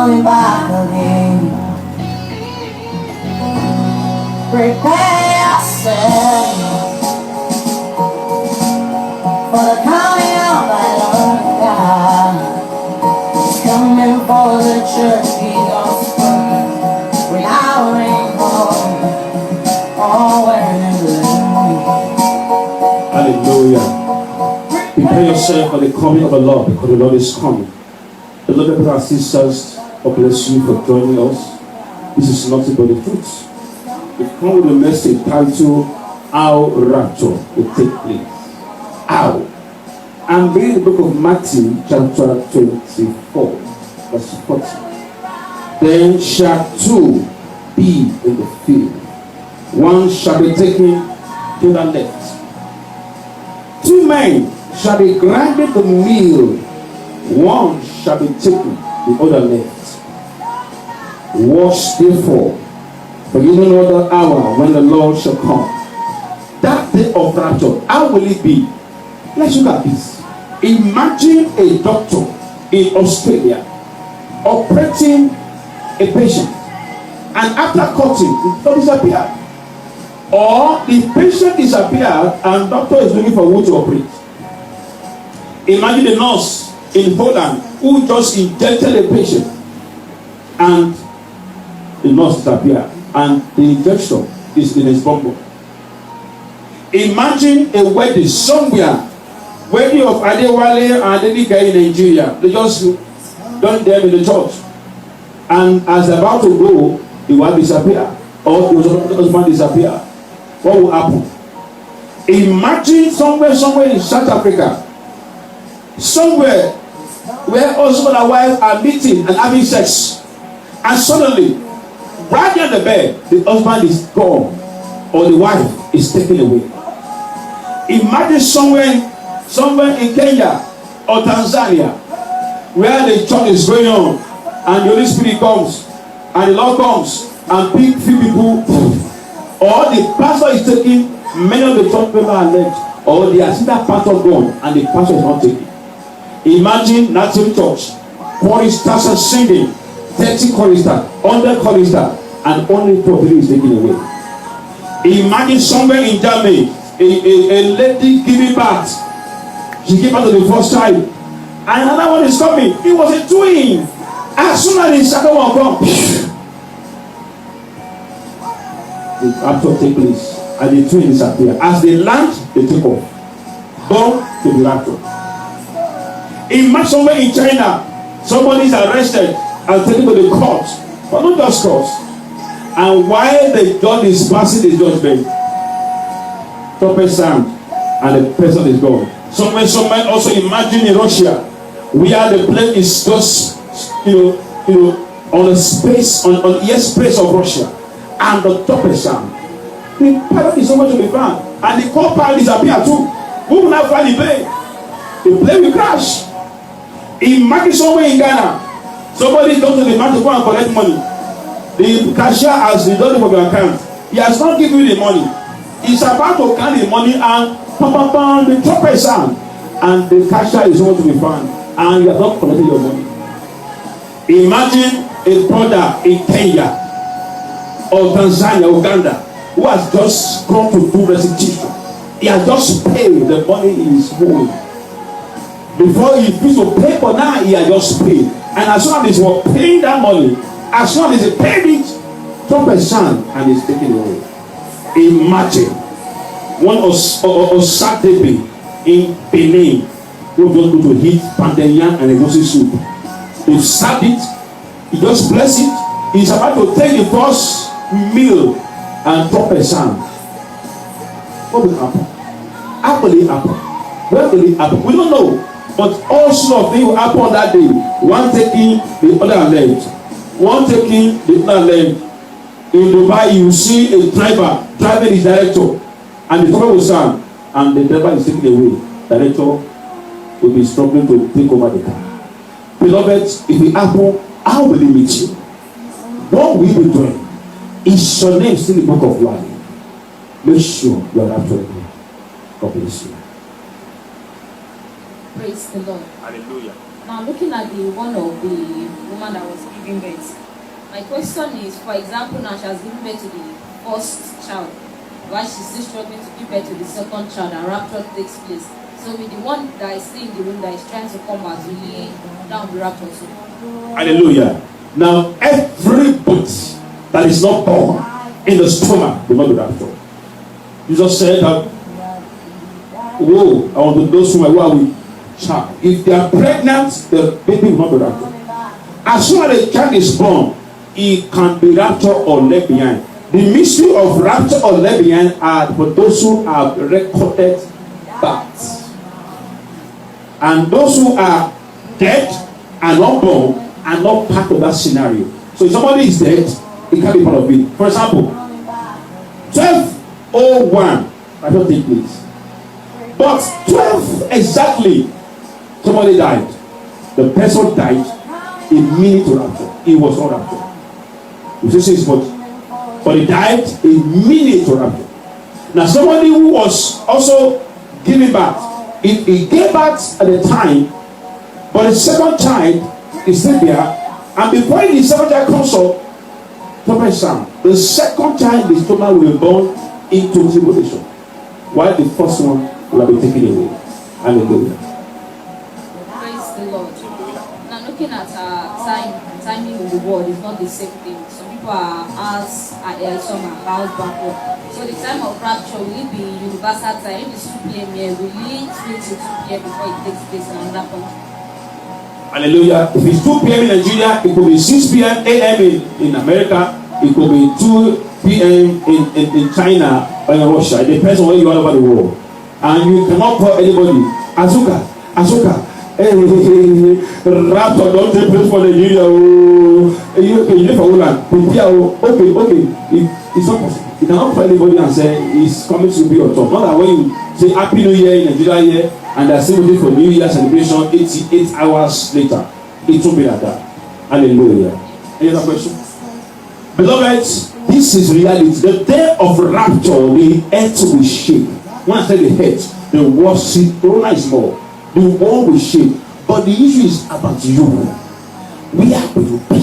coming back again. Prepare yourself for the coming of our Lord God. He's coming for the church, He gospel, without rainbow, all wearing blue. Hallelujah. Prepare yourself for the coming of the Lord, because the Lord is coming. The Lord, brothers and sisters, God bless you for joining us. This is nothing but the truth. We come with a message titled, How Rapture Will Take Place. How? And read the book of Matthew, chapter 24, verse 40. Then shall two be in the field, one shall be taken to the left. Two men shall be grinding the meal, one shall be taken, the other left. Watch therefore, for you don't know the hour when the Lord shall come. That day of rapture, how will it be? Let's look at this. Imagine a doctor in Australia operating a patient, and after cutting, the disappeared. Or the patient disappeared and doctor is looking for who to operate. Imagine a nurse in Poland who just injected a patient and the nurse disappeared and the injection is in his bumble. Imagine a wedding somewhere, wedding of Adewale and Adenika in Nigeria. They just done them in the church, and as they're about to go, the wife disappear or the husband disappear. What will happen? Imagine somewhere in South Africa, somewhere where husband and wife are meeting and having sex, and suddenly, right near the bed, the husband is gone or the wife is taken away. Imagine somewhere in Kenya or Tanzania where the church is going on and the Holy Spirit comes and the Lord comes and pick few people, or the pastor is taking, many of the church members are left, or they are seeing that pastor gone and the pastor is not taken. Imagine that same church, choristers are singing, 30 choristers, 100 choristers, and only 3 is taken away. Imagine somewhere in Germany, a lady giving birth. She gave birth to the first child, and another one is coming. It was a twin. As soon as the second one comes, the rapture take place, and the twin disappear. As they land, they take off. Born to the rapture. Imagine somewhere in China, somebody is arrested and taken to the court, but not just court. And while the judge is passing the judgment, trumpet sound, and the person is gone. Somewhere also imagine in Russia, where the plane is just, on the space, on airspace of Russia, and the trumpet sound. The pilot is somewhere to be found, and the co-pilot disappear too. Who will not fly the plane? The plane will crash. Imagine somewhere in Ghana, somebody comes to the bank to go and collect money. The cashier has deducted from your account. He has not given you the money. He's about to count the money and the trumpet sound, and the cashier is nowhere to be found, and you have not collected your money. Imagine a brother in Kenya or Tanzania, Uganda, who has just gone to do restitution. He has just paid the money he is owing. Before he used to pay, but now he has just paid. And as soon as he was paying that money, as soon as he paid it, trumpet sound and he's taken away. Imagine one of Saturday in Benin who just go to eat pandanyan and egusi soup. He served it, he just blessed it. He's about to take the first meal and trumpet sound. What will happen? How will it happen? Where will it happen? We don't know. But all sorts of things will happen on that day. One taking the other left. One taking the other left. In Dubai, you see a driver driving his director, and the driver will sound, and the driver is taken away. Director will be struggling to take over the car. Beloved, if it happen, how will it meet you? What will you be doing? Is your name still in the book of life? Make sure you are after God bless you. Praise the Lord. Hallelujah. Now, looking at the one of the woman that was giving birth, my question is, for example, now she has given birth to the first child, while she's still struggling to give birth to the second child, and rapture takes place. So, with the one that is still in the room that is trying to come out, will he now be raptured too? Hallelujah. Now, every body that is not born in the stomach will not be raptured. Jesus said that, whoa, I want to know someone who are with child. If they are pregnant, the baby will not be raptured. As soon as the child is born, he can be raptured or left behind. The mystery of rapture or left behind are for those who have recorded births. And those who are dead and not born are not part of that scenario. So if somebody is dead, it can be part of it. For example, 12:01, I don't take place. But 12 exactly, somebody died. The person died a minute to rapture. He was not raptured. You see, 6 months. But he died a minute to rapture. Now, somebody who was also giving birth, he gave birth at the time, but the second child is still there, and before the second child comes up, the second child in the stomach will be born into tribulation, while the first one will be taken away. Hallelujah. Praise the Lord. Now, looking at timing of the world is not the same thing. Some people are hours ahead, some are hours backward. So the time of rapture, will it be universal time? If it's 2 p.m. here, will it switch to 2 p.m. before it takes place in another country? Hallelujah. If it's 2 p.m. in Nigeria, it could be 6 p.m. a.m. in America. It could be 2 p.m. in China or in Russia. It depends on where you are over the world. And you cannot call anybody, Azuka, rapture don't take place for Nigeria. You live for Holland. Okay. It's not possible. You cannot call anybody and say it's coming to be your top. Not that when you say Happy New Year in Nigeria here, and they're still waiting for New Year celebration 88 hours later. It won't be like that. Hallelujah. Any other question? Beloved, this is reality. The day of rapture, the earth will shake. When I say the earth, the world, corona is more. The world will shake. But the issue is about you. We are going to be.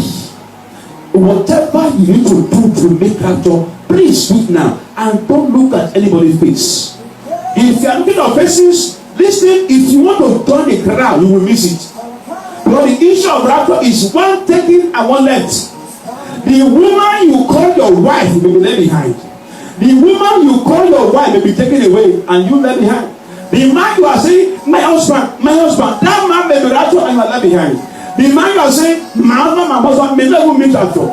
Whatever you need to do to make rapture, please do it now. And don't look at anybody's face. If you are looking at faces, listen, if you want to turn the crowd, you will miss it. But the issue of rapture is one taking and one left. The woman you call your wife will be left behind. The woman you call your wife will be taken away and you left behind. The man you are saying, my husband, that man may be raptured and you are left behind. The man you are saying, my husband may never meet rapture.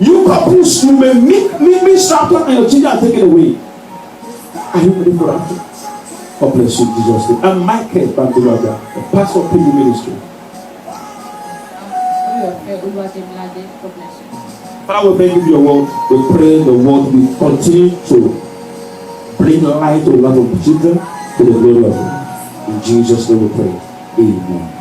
You couples, you may meet rapture and your children are taken away. Are you ready for rapture? God bless you, Jesus. And Michael Bandilaga, the pastor of Pilgrim Ministry. Father, we thank you for your word. We pray the word will continue to bring light to the life of the children to the glory of God. In Jesus' name we pray. Amen.